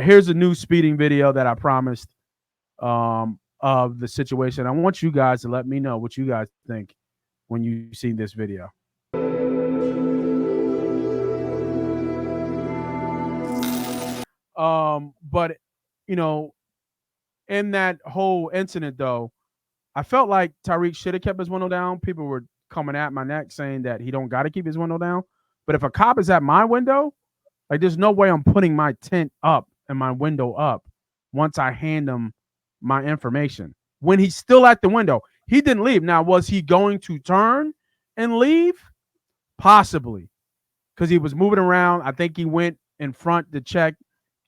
here's a new speeding video that I promised of the situation. I want you guys to let me know what you guys think when you see this video. But you know, in that whole incident, though, I felt like Tyreek should have kept his window down. People were coming at my neck saying that he don't got to keep his window down. But if a cop is at my window, like there's no way I'm putting my tent up and my window up once I hand him my information. When he's still at the window, he didn't leave. Now, was he going to turn and leave? Possibly, because he was moving around. I think he went in front to check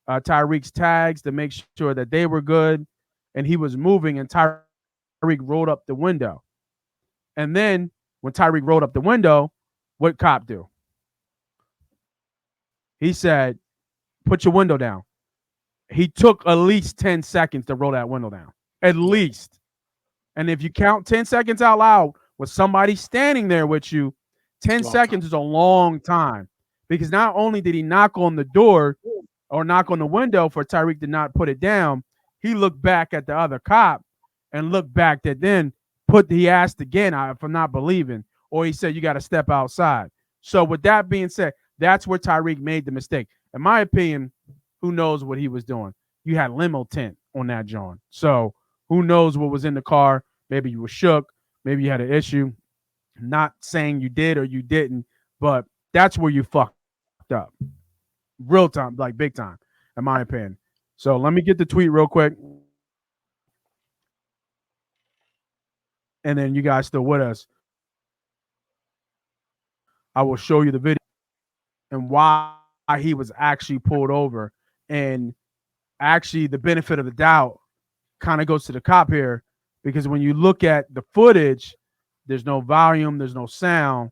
Tyreek's tags to make sure that they were good, and he was moving, and Tyreek rolled up the window. And then when Tyreek rolled up the window, what cop do? He said, put your window down. He took at least 10 seconds to roll that window down. At least. And if you count 10 seconds out loud with somebody standing there with you, 10 seconds is a long time. Because not only did he knock on the door or knock on the window for Tyreek to not put it down, he looked back at the other cop and looked back that then he asked again if I'm not believing, or he said, you got to step outside. So with that being said, that's where Tyreek made the mistake. In my opinion, who knows what he was doing? You had limo tent on that John. So who knows what was in the car? Maybe you were shook. Maybe you had an issue. Not saying you did or you didn't, but that's where you fucked up. Real time, like big time, in my opinion. So let me get the tweet real quick. And then you guys still with us. I will show you the video and why he was actually pulled over. And actually the benefit of the doubt kind of goes to the cop here, because when you look at the footage, there's no volume, there's no sound,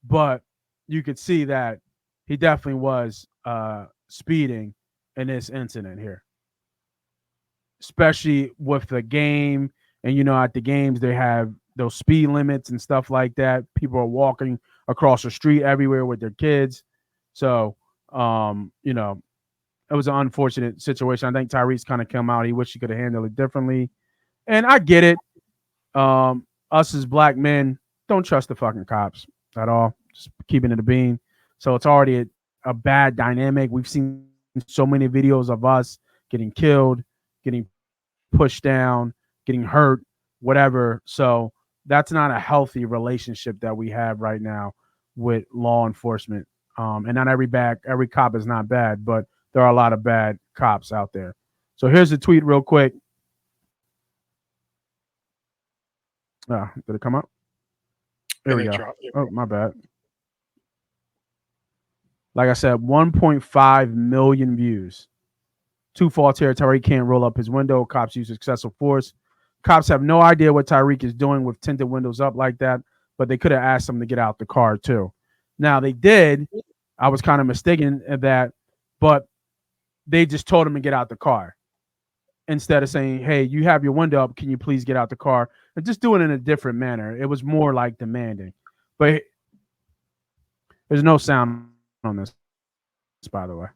but you could see that he definitely was speeding in this incident here, especially with the game. And, you know, at the games, they have those speed limits and stuff like that. People are walking across the street everywhere with their kids. So, you know, it was an unfortunate situation. I think Tyreek's kind of come out. He wished he could have handled it differently. And I get it. Us as black men don't trust the fucking cops at all. Just keeping it a bean. So it's already a bad dynamic. We've seen so many videos of us getting killed, getting pushed down, getting hurt, whatever. So that's not a healthy relationship that we have right now with law enforcement. And not every cop is not bad, but there are a lot of bad cops out there. So here's the tweet real quick. Did it come up? There we go. Oh, my bad. Like I said, 1.5 million views. Two faults here. Tyreek can't roll up his window. Cops use excessive force. Cops have no idea what Tyreek is doing with tinted windows up like that, but they could have asked him to get out the car too. Now they did. I was kind of mistaken at that, but they just told him to get out the car instead of saying, hey, you have your window up. Can you please get out the car? And just do it in a different manner. It was more like demanding. But there's no sound on this, by the way.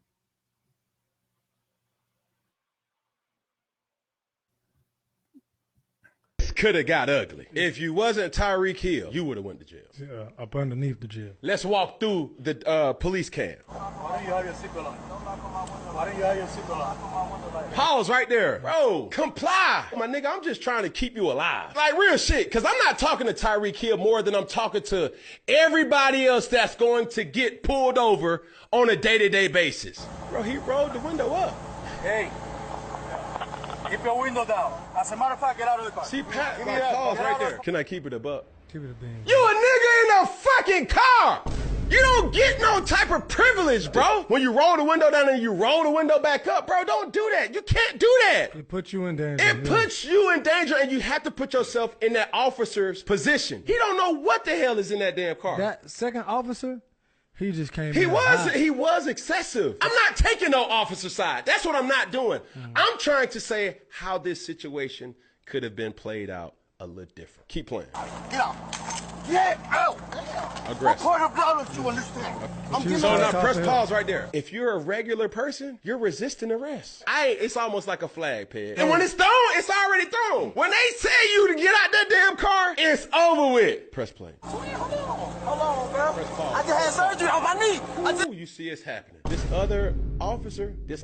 Could have got ugly. If you wasn't Tyreek Hill, you would have went to jail. Yeah, up underneath the jail. Let's walk through the police cam. Why don't you have your seatbelt on? Why don't you have your seatbelt on? Pause right there. Bro, comply. My nigga, I'm just trying to keep you alive. Like real shit, because I'm not talking to Tyreek Hill more than I'm talking to everybody else that's going to get pulled over on a day-to-day basis. Bro, he rolled the window up. Hey. Keep your window down. As a matter of fact, get out of the car. See, Pat, my pause right there. Can I keep it a buck? Keep it a bean. You a nigga in a fucking car. You don't get no type of privilege, bro. When you roll the window down and you roll the window back up, bro, don't do that. You can't do that. It puts you in danger. It puts you in danger, and you have to put yourself in that officer's position. He don't know what the hell is in that damn car. That second officer, he just came. He was excessive. I'm not taking no officer side. That's what I'm not doing. I'm trying to say how this situation could have been played out a little different. Keep playing. Get out. Get out! Aggressive. What part of blood you understand? I'm getting So on now top press of it. pause right there. If you're a regular person, you're resisting arrest. It's almost like a flag, Ped. And when it's thrown, it's already thrown. When they tell you to get out that damn car, it's over with. Press play. Hold on, bro. Press pause. I just had surgery on my knee. Ooh, you see it's happening. This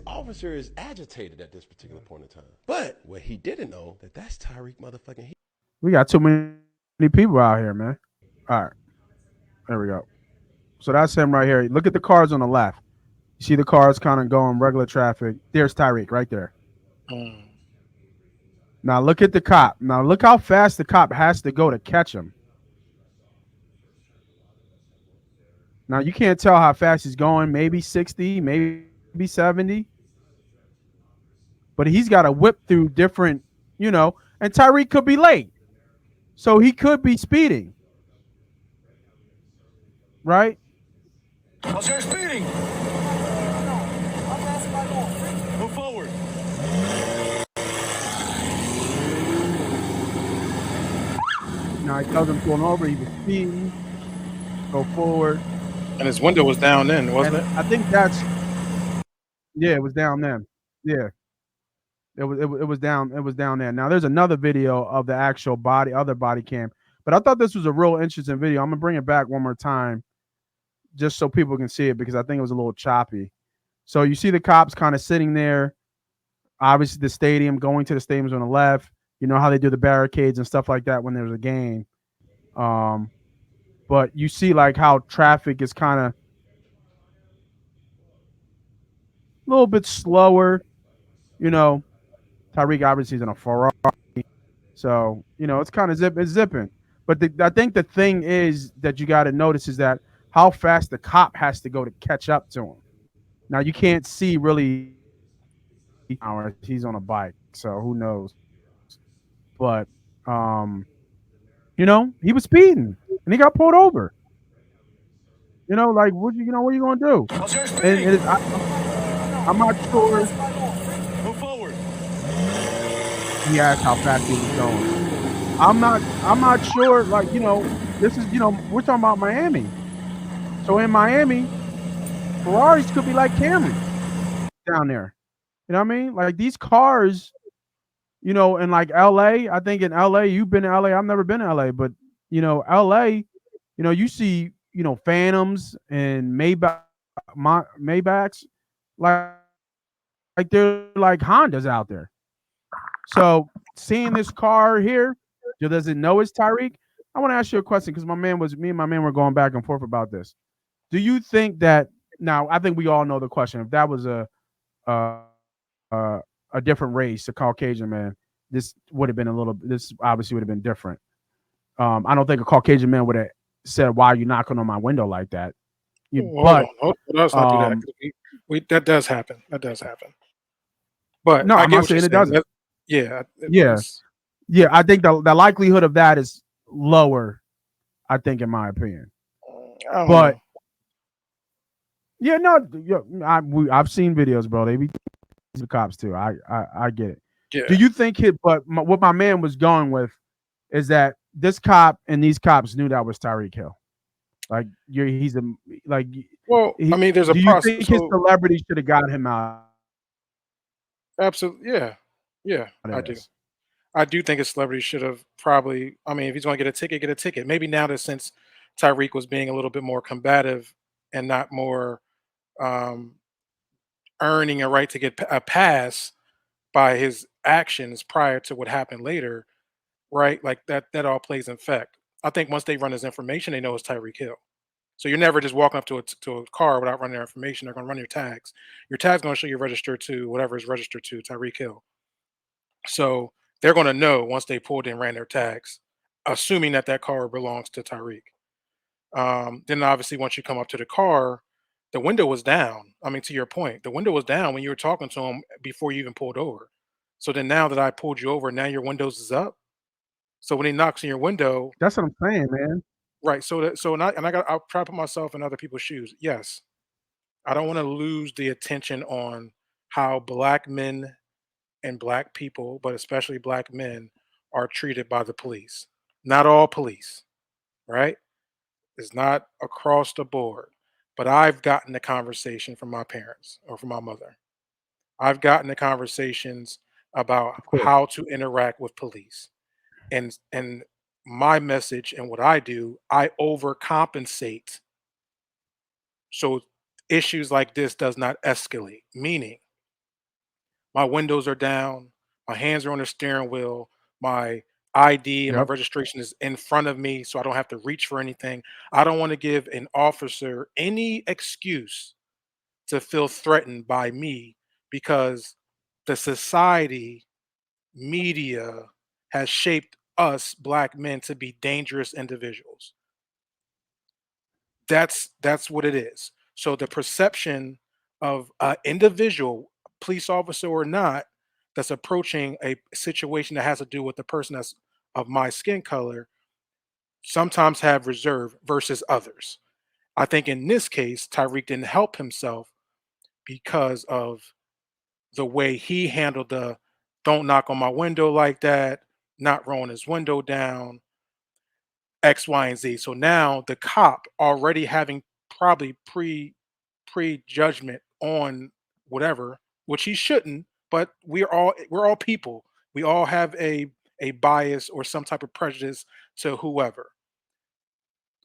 officer is agitated at this particular point in time. But what he didn't know, that's Tyreek motherfucking Hill. We got too many people out here, man. All right. There we go. So that's him right here. Look at the cars on the left. You see the cars kind of going regular traffic. There's Tyreek right there. Now look at the cop. Now look how fast the cop has to go to catch him. Now you can't tell how fast he's going. Maybe 60, maybe 70. But he's got to whip through different, and Tyreek could be late. So he could be speeding. Right? What's your speeding? Move forward. Now he tells him pulling over. He was speeding. Go forward. And his window was down then, wasn't it? I think it was down then. Yeah. It was down there. Now there's another video of the actual other body cam. But I thought this was a real interesting video. I'm gonna bring it back one more time just so people can see it because I think it was a little choppy. So you see the cops kind of sitting there. Obviously the stadium, going to the stadiums on the left. You know how they do the barricades and stuff like that when there's a game. But you see like how traffic is kind of a little bit slower. Tyreek obviously is in a Ferrari. So, it's kind of zipping. But I think the thing is that you got to notice is that how fast the cop has to go to catch up to him. Now, you can't see really he's on a bike, so who knows. But, he was speeding, and he got pulled over. Like, what are you going to do? What's your speeding? And I'm not sure. Move forward. He asked how fast he was going. I'm not sure. Like, this is, we're talking about Miami. So in Miami, Ferraris could be like Camrys down there. You know what I mean? Like these cars, in like LA, I think in LA, you've been to LA. I've never been to LA, but LA, you see, Phantoms and Maybachs, like they're like Hondas out there. So seeing this car here, does it know it's Tyreek? I want to ask you a question because me and my man were going back and forth about this. Do you think that now? I think we all know the question. If that was a different race, a Caucasian man, this would have been this obviously would have been different. I don't think a Caucasian man would have said, "Why are you knocking on my window like that?" Let's not do that. That does happen. That does happen. But no, I'm not saying it doesn't. Yeah. I think the likelihood of that is lower. I think, in my opinion. But yeah, no, I've seen videos, bro. They be the cops too. I get it. Yeah. Do you think what my man was going with is that this cop and these cops knew that was Tyreek Hill? Like there's a process. Do you think his celebrity should have got him out? Absolutely, yeah, I do. I do think a celebrity should have probably. I mean, if he's going to get a ticket. Maybe now that since Tyreek was being a little bit more combative and not more earning a right to get a pass by his actions prior to what happened later, right? Like that all plays in effect. I think once they run his information, they know it's Tyreek Hill. So you're never just walking up to a car without running their information. They're going to run your tags. Your tag's going to show you're registered to whatever is registered to Tyreek Hill. So they're going to know once they pulled in and ran their tags, assuming that car belongs to Tyreek. Then obviously once you come up to the car, the window was down. I mean, to your point, the window was down when you were talking to him before you even pulled over. So then now that I pulled you over, now your windows is up. So when he knocks on your window, that's what I'm saying, man. Right. I'll try to put myself in other people's shoes. Yes. I don't want to lose the attention on how black men and black people, but especially black men, are treated by the police. Not all police, right? It's not across the board. But I've gotten the conversation from my parents or from my mother. I've gotten the conversations about Of course. how to interact with police. And my message and what I do, I overcompensate so issues like this does not escalate. Meaning my windows are down, my hands are on the steering wheel, my ID and my Yep. registration is in front of me so I don't have to reach for anything. I don't want to give an officer any excuse to feel threatened by me because the society media has shaped us black men to be dangerous individuals. That's what it is. So the perception of an individual, police officer or not, that's approaching a situation that has to do with the person that's of my skin color, sometimes have reserve versus others. I think in this case, Tyreek didn't help himself because of the way he handled the "don't knock on my window like that," not rolling his window down, X, Y, and Z. So now the cop already having probably prejudgment on whatever, which he shouldn't, but we're all people. We all have a bias or some type of prejudice to whoever.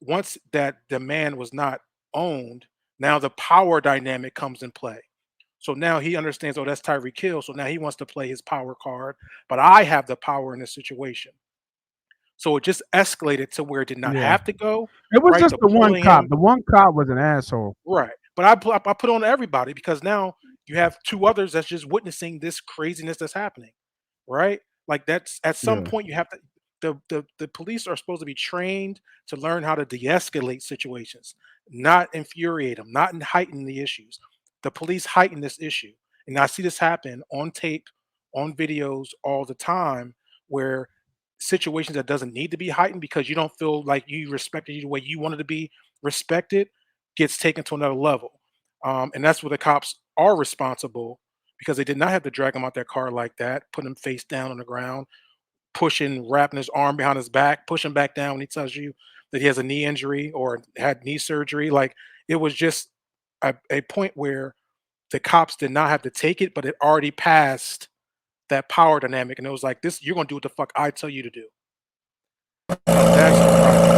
Once that demand was not owned, now the power dynamic comes in play. So now he understands, oh, that's Tyreek Hill. So now he wants to play his power card, but I have the power in this situation. So it just escalated to where it did not Yeah. have to go, It was right? just The the one pulling cop. him, The one cop was an asshole. right? But I put on everybody because now you have two others that's just witnessing this craziness that's happening, right? Like that's at some Yeah. point you have to. The police are supposed to be trained to learn how to de-escalate situations, not infuriate them, not heighten the issues. The police heighten this issue, and I see this happen on tape, on videos all the time, where situations that doesn't need to be heightened because you don't feel like you respected you the way you wanted to be respected gets taken to another level. And that's where the cops are responsible because they did not have to drag him out their car like that, put him face down on the ground, pushing, wrapping his arm behind his back, push him back down when he tells you that he has a knee injury or had knee surgery. Like it was just a point where the cops did not have to take it, but it already passed that power dynamic. And it was like, this, you're going to do what the fuck I tell you to do. And that's the problem.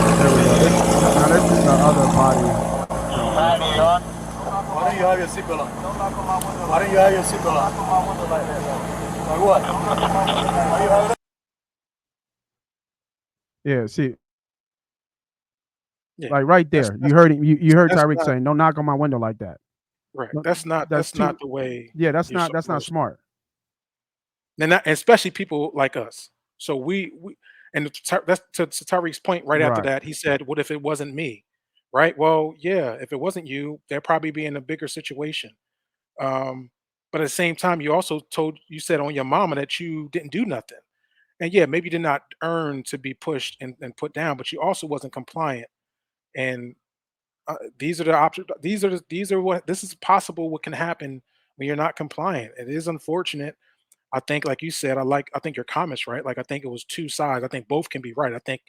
There we go. Now this is the other body. Why don't you have your seatbelt on? Why don't you have your seatbelt on? Like what? Why you have it? Yeah. See, Yeah. like right That's, there, that's, you heard him. You heard that's Tyreek not saying, "Don't knock on my window like that." right. No, that's That's too. not the way Yeah, that's you're not supposed to. smart. And that, especially people like us. So we and that's to Tyreek's point. Right after Right. that, he said, "What if it wasn't me?" Right. Well, yeah. If it wasn't you, they'd probably be in a bigger situation. Um, but at the same time, you said on your mama that you didn't do nothing. And yeah, maybe you did not earn to be pushed and put down, but you also wasn't compliant. And these are the options. These are what this is possible. What can happen when you're not compliant? It is unfortunate. I think, like you said, I think your comments right. Like I think it was two sides. I think both can be right. I think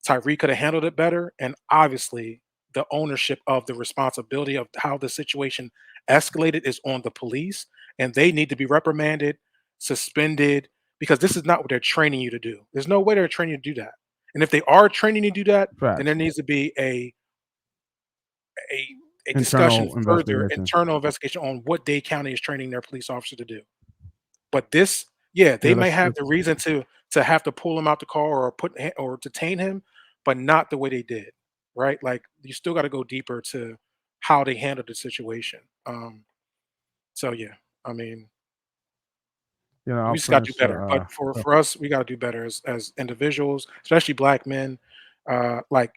Tyree could have handled it better, and obviously the ownership of the responsibility of how the situation escalated is on the police, and they need to be reprimanded, suspended, because this is not what they're training you to do. There's no way they're training you to do that. And if they are training you to do that, then there Facts. needs to be a a discussion Internal further, investigation. internal investigation on what Dade County is training their police officer to do. But this, yeah, Yeah. they may have the reason to have to pull him out the car or or detain him, but not the way they did, right? Like you still got to go deeper to how they handled the situation. So yeah, I mean, You know, I'll we just got to do finish. better. But for us, we got to do better as individuals, especially black men. Like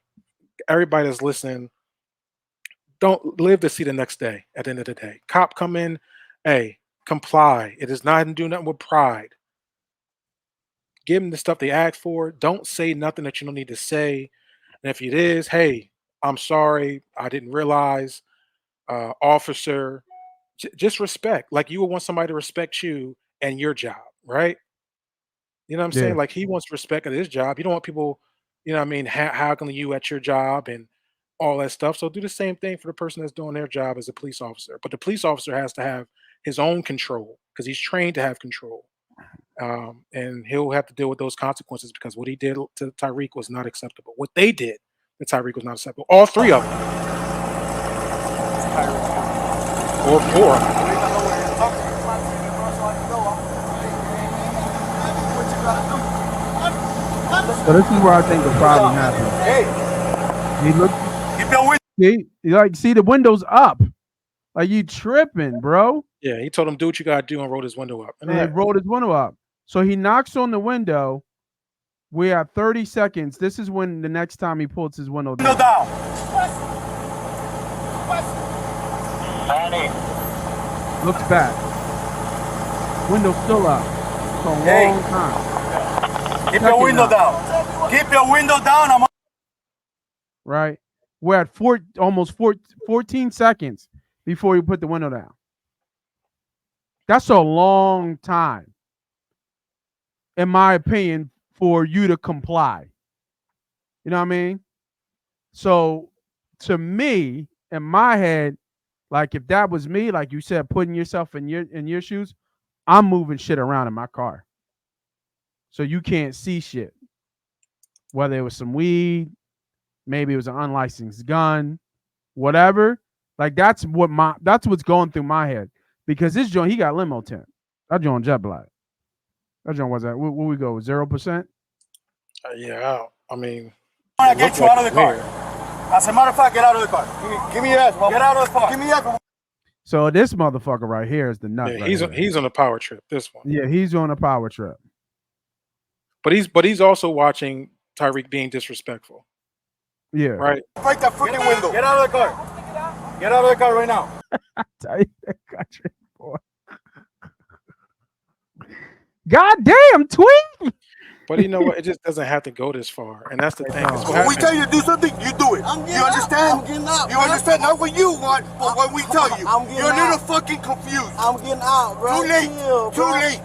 everybody that's listening, don't live to see the next day. At the end of the day, cop come in, hey, comply. It is not do nothing with pride. Give them the stuff they ask for. Don't say nothing that you don't need to say. And if it is, hey, I'm sorry, I didn't realize, officer, just respect. Like you would want somebody to respect you and your job, right? You know what I'm Yeah. saying? Like he wants respect at his job. You don't want people, you know what I mean, haggling you at your job and all that stuff. So do the same thing for the person that's doing their job as a police officer. But the police officer has to have his own control because he's trained to have control. And he'll have to deal with those consequences because what he did to Tyreek was not acceptable. What they did to Tyreek was not acceptable. All three of them, or four of them. So this is where I think the problem happened. Hey, He looked. keep your window. See the windows up. Like you tripping, bro. Yeah, he told him do what you gotta do and rolled his window up. And he rolled his window up. So he knocks on the window. We have 30 seconds. This is when the next time he pulls his window Window down. down. Looks back. Window still up. It's a Hey. long time. Keep your window down. Keep your window down. I'm Right? We're at 14 seconds before you put the window down. That's a long time, in my opinion, for you to comply. You know what I mean? So to me, in my head, like if that was me, like you said, putting yourself in your shoes, I'm moving shit around in my car. So you can't see shit. Whether it was some weed, maybe it was an unlicensed gun, whatever. Like that's what's going through my head. Because this joint, he got limo tent. That joint jet black. That joint was at where we go, 0%? Yeah, I mean, gonna it get looked you like out of the car. clear. As a matter of fact, get out of the car. Give me your ass, Get out of the car. Give me your ass. So this motherfucker right here is the nut. Yeah, right here. he's on a power trip. This one. Yeah, he's on a power trip. But he's also watching Tyreek being disrespectful. Yeah. Right. Break that freaking window. Get out of the car. Get out of the car right now. Tell you that country boy. God damn, tweet. But you know what? It just doesn't have to go this far, and that's the thing. That's what When we happens. tell you to do something, you do it. You understand? I'm getting out. You understand? Not what you want, but what we tell you. I'm getting You're a little out. fucking confused. I'm getting out, bro. Too late. Chill, Too bro. late.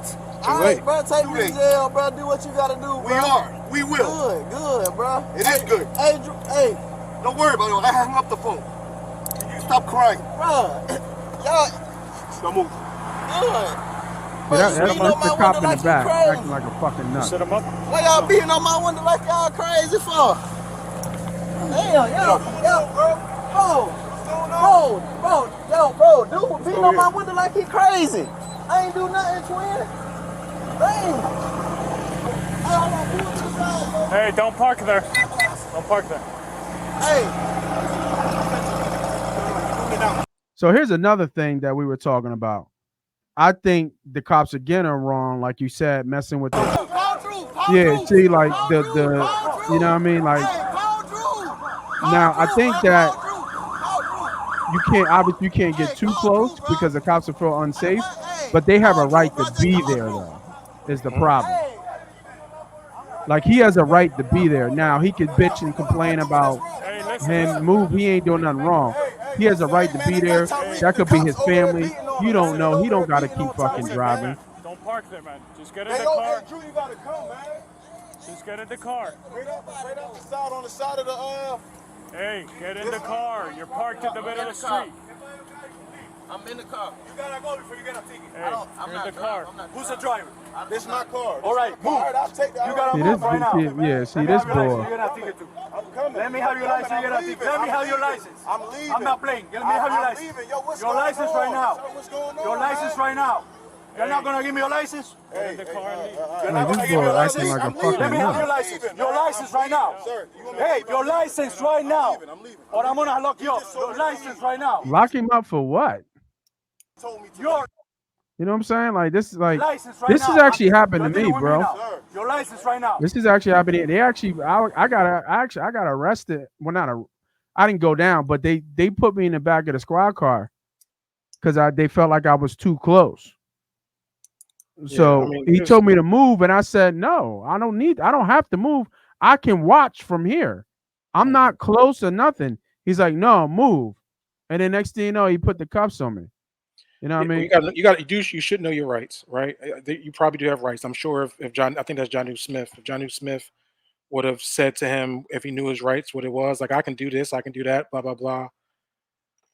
All late. right, bro. Take Too me late. to jail, bro. Do what you gotta do, bro. We are. We will. Good, bro. It is good. Hey, hey, Don't worry about it. I hung up the phone. You stop crying. bro. Y'all Don't move. good. That's beating on the my cop window in the like you back crazy. acting like a fucking nut. Set him up. Why y'all beating on my window like y'all crazy for? Damn, yo, bro, dude, beating on my window like he crazy. I ain't do nothing, twin. Damn. Hey, don't park there. Don't park there. Hey. So here's another thing that we were talking about. I think the cops again are wrong, like you said, messing with the see, like the you know what I mean? Like now I think that you can't get too close because the cops will feel unsafe, but they have a right to be there though, is the problem. Like he has a right to be there. Now he could bitch and complain about him move, he ain't doing nothing wrong. He has a right to be there. That could be his family. You don't know. He don't gotta keep fucking driving. Don't park there, man. Just get in the car. Drew, you gotta come, man. Just get in the car. Right up the side, on the side of the Hey, get in the car. You're parked in the middle of the street. I'm in the car. You gotta go before you get a ticket. Hey, I'm you're in not the car. Who's the driver? This is my car. All right, move. I'll take that. You gotta See move this right now. see this boy. I'm coming. Let me have your license. Let me have your license. I'm leaving. I'm not playing. Let me have your license. Leaving. Yo, what's your license right now. What's going on? Your license right now. You're not gonna give me your license? Get in the car and leave. You're Like, not this gonna give me boy your acting license? like a I'm leaving. fucking Let me have nut. your license. Your license right now. Hey, your license right now. Or I'm gonna lock you up. Your license right now. Lock him up for what? Your You know what I'm saying? Like this is like license right this now. has actually happened to You're me, dealing with bro. now. Your license right now. This is actually happening. They actually, I got arrested. Well, I didn't go down, but they put me in the back of the squad car because they felt like I was too close. So I mean, he told me to move, and I said no. I don't have to move. I can watch from here. I'm not close or nothing. He's like, no, move. And then next thing you know, he put the cuffs on me. You know what I mean? You should know your rights, right? You probably do have rights. I'm sure if John, I think that's John Smith. If John Smith would have said to him if he knew his rights, what it was, like I can do this, I can do that, blah blah blah.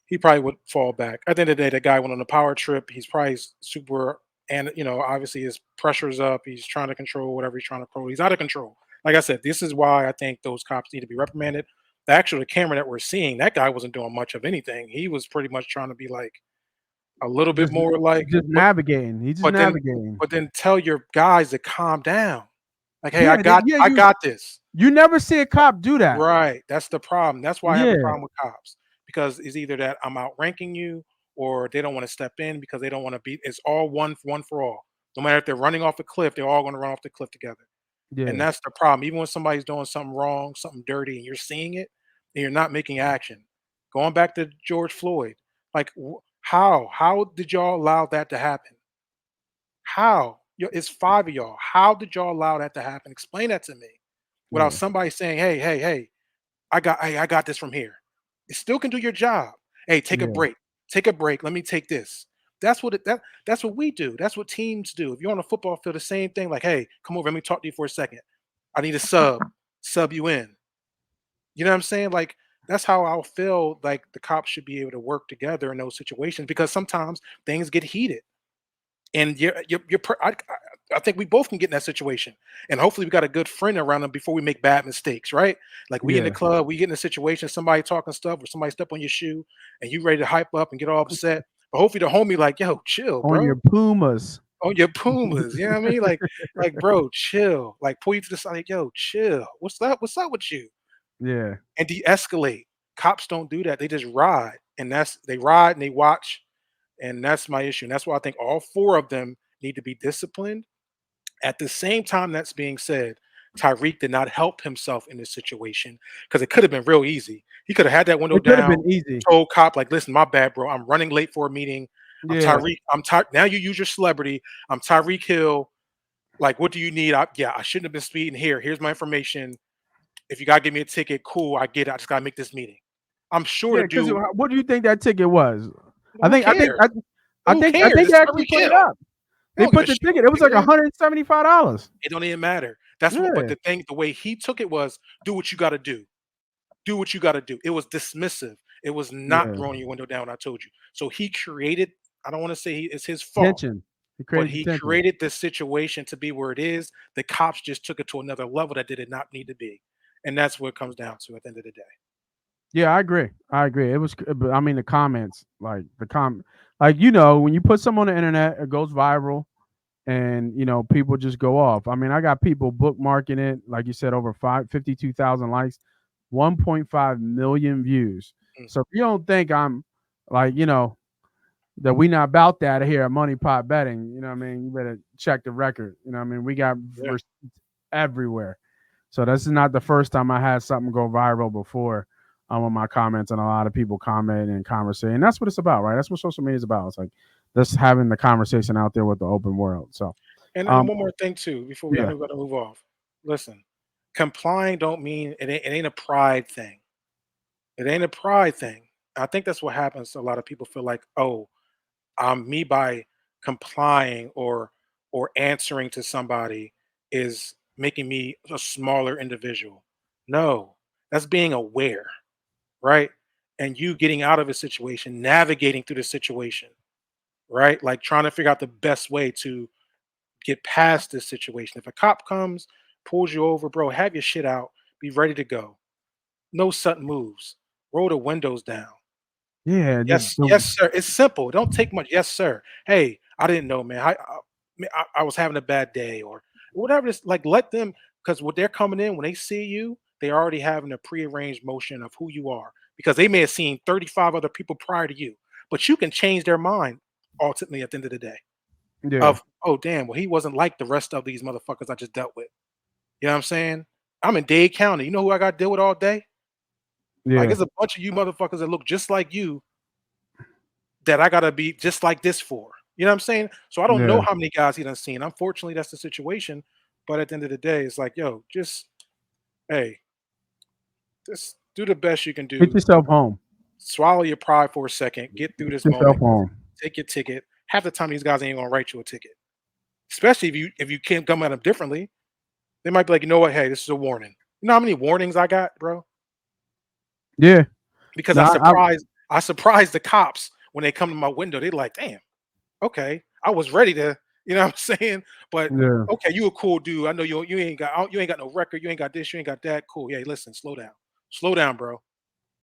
He probably would fall back. At the end of the day, the guy went on a power trip. He's probably super, and obviously his pressure's up. He's trying to control whatever he's trying to control. He's out of control. Like I said, this is why I think those cops need to be reprimanded. The camera that we're seeing, that guy wasn't doing much of anything. He was pretty much trying to be like a little bit Just more like, just navigating. He's just but then, navigating. but then tell your guys to calm down. Like, hey, Yeah, I got this. You never see a cop do that. Right. That's the problem. That's why I have a Yeah, problem with cops because it's either that I'm outranking you or they don't want to step in because they don't want to be. It's all one for all. No matter if they're running off a cliff, they're all going to run off the cliff together. And yeah. that's the problem. Even when somebody's doing something wrong, something dirty, and you're seeing it and you're not making action. Going back to George Floyd, like how did y'all allow that to happen? How? It's five of y'all. How did y'all allow that to happen? Explain that to me without Yeah. somebody saying, hey, I got this from here. It still can do your job. Hey, take a Yeah. break. Take a break. Let me take this. That's what we do. That's what teams do. If you're on a football field, the same thing. Like, hey, come over. Let me talk to you for a second. I need a sub you in. You know what I'm saying? Like that's how I'll feel like the cops should be able to work together in those situations because sometimes things get heated. And I think we both can get in that situation, and hopefully we got a good friend around them before we make bad mistakes, right? Like we in the Yeah. club, we get in a situation, somebody talking stuff, or somebody step on your shoe, and you ready to hype up and get all upset. But hopefully the homie like, yo, chill, On bro, your Pumas. on your Pumas, you know what I mean? Like, bro, chill. Like, pull you to the side, like, yo, chill. What's up? What's up with you? Yeah. And de-escalate. Cops don't do that. They just ride, and they ride and they watch, and that's my issue. And that's why I think all four of them need to be disciplined. At the same time, that's being said, Tyreek did not help himself in this situation because it could have been real easy. He could have had that window It could have down, been easy. told cop like, "Listen, my bad, bro. I'm running late for a meeting. I'm Yeah. Tyreek. I'm tired. Now you use your celebrity. I'm Tyreek Hill. Like, what do you need? I shouldn't have been speeding here. Here's my information. If you gotta give me a ticket, cool. I get it. I just gotta make this meeting. I'm sure Yeah, to because do. what do you think that ticket was? I Who think I think cares? I, I Who think I cares? think It's they actually Tyreek put it Hill. up. They They don't give put a the shit ticket. what It was the like ticket is. $175. It don't even matter. That's what. But Yeah. the way he took it was, do what you got to do. Do what you got to do. It was dismissive. It was not Yeah. throwing your window down. I told you. So he created. I don't want to say it's his fault, Tension. He but created the he tension. created this situation to be where it is. The cops just took it to another level that did not need to be, and that's what it comes down to at the end of the day. Yeah, I agree. I agree. It was, but I mean, the comments, like like when you put something on the internet, it goes viral, and people just go off. I mean, I got people bookmarking it, like you said, over 52,000 likes, 1.5 million views. Mm, So if you don't think I'm like, that we not about that here at Money Pot Betting, you know what I mean? You better check the record. You know what I mean? We got yeah. receipts everywhere. So this is not the first time I had something go viral before on my comments, and a lot of people comment and conversate. And that's what it's about, right? That's what social media is about. It's like just having the conversation out there with the open world. So And um one more thing too, before we I yeah. know we got to move off. Listen, complying don't mean it ain't a pride thing. It ain't a pride thing. I think that's what happens. A lot of people feel like, oh, me by complying or answering to somebody is making me a smaller individual. No, that's being aware, right? And you getting out of a situation, navigating through the situation, right? Like trying to figure out the best way to get past this situation. If a cop comes, pulls you over, bro, have your shit out, be ready to go. No sudden moves. Roll the windows down. Yeah. Yes, yes, sir. It's simple. It don't take much. Yes, sir. Hey, I didn't know, man. I was having a bad day or whatever. It's like let them because what they're coming in when they see you, they already having a prearranged motion of who you are because they may have seen 35 other people prior to you, but you can change their mind ultimately at the end of the day. Yeah. Of oh damn, well he wasn't like the rest of these motherfuckers I just dealt with. You know what I'm saying? I'm in Dade County. You know who I got to deal with all day? Like Yeah. it's a bunch of you motherfuckers that look just like you that I gotta be just like this for. You know what I'm saying? So I don't know Yeah. how many guys he done seen. Unfortunately, that's the situation. But at the end of the day, it's like, yo, just hey, just do the best you can Get do. yourself home. Swallow your pride for a second. Get through Get this yourself moment. home. take your ticket. Half the time, these guys ain't gonna write you a ticket, especially if you can't come at them differently. They might be like, you know what? Hey, this is a warning. You know how many warnings I got, bro? Yeah. Because No, I surprised the cops when they come to my window. They're like, damn, okay. I was ready to, you know what I'm saying? But yeah. okay, you a cool dude. I know you ain't got no record, you ain't got this, you ain't got that. Cool. Yeah, listen, slow down. Slow down, bro.